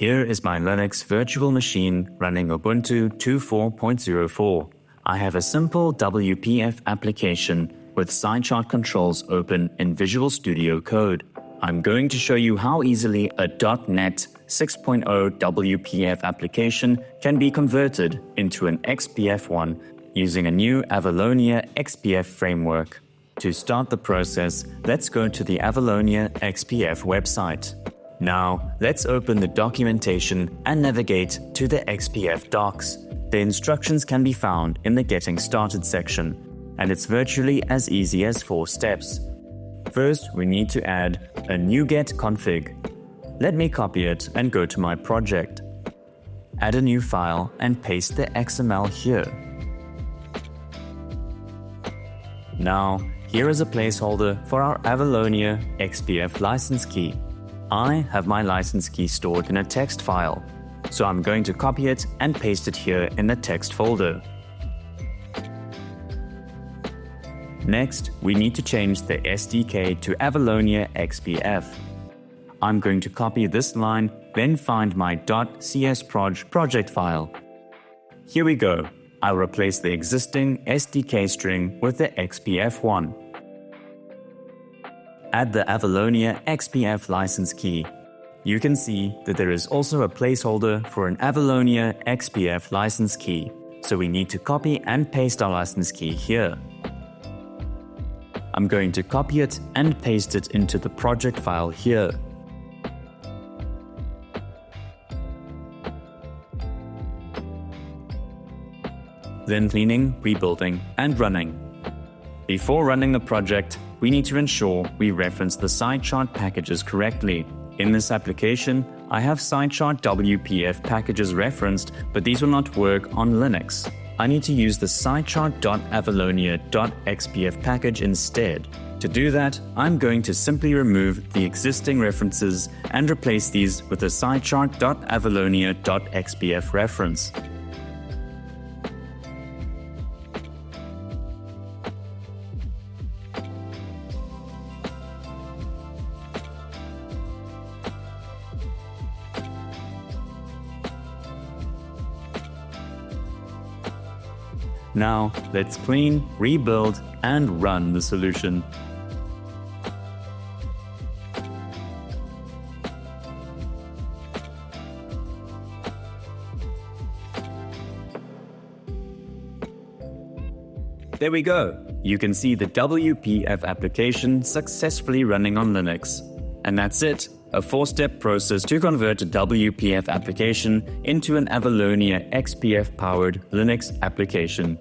Here is my Linux virtual machine running Ubuntu 24.04. I have a simple WPF application with SciChart controls open in Visual Studio Code. I'm going to show you how easily a .NET 6.0 WPF application can be converted into an XPF one using a new Avalonia XPF framework. To start the process, let's go to the Avalonia XPF website. Now, let's open the documentation and navigate to the XPF docs. The instructions can be found in the Getting Started section, and it's virtually as easy as 4 steps. First, we need to add a NuGet Config. Let me copy it and go to my project. Add a new file and paste the XML here. Now, here is a placeholder for our Avalonia XPF license key. I have my license key stored in a text file, so I'm going to copy it and paste it here in the text folder. Next, we need to change the SDK to Avalonia XPF. I'm going to copy this line, then find my .csproj project file. Here we go. I'll replace the existing SDK string with the XPF one. Add the Avalonia XPF license key. You can see that there is also a placeholder for an Avalonia XPF license key, so we need to copy and paste our license key here. I'm going to copy it and paste it into the project file here. Then cleaning, rebuilding, and running. Before running the project, we need to ensure we reference the SciChart packages correctly. In this application, I have SciChart WPF packages referenced, but these will not work on Linux. I need to use the SciChart.avalonia.xpf package instead. To do that, I'm going to simply remove the existing references and replace these with the SciChart.avalonia.xpf reference. Now, let's clean, rebuild, and run the solution. There we go. You can see the WPF application successfully running on Linux. And that's it. A 4-step process to convert a WPF application into an Avalonia XPF-powered Linux application.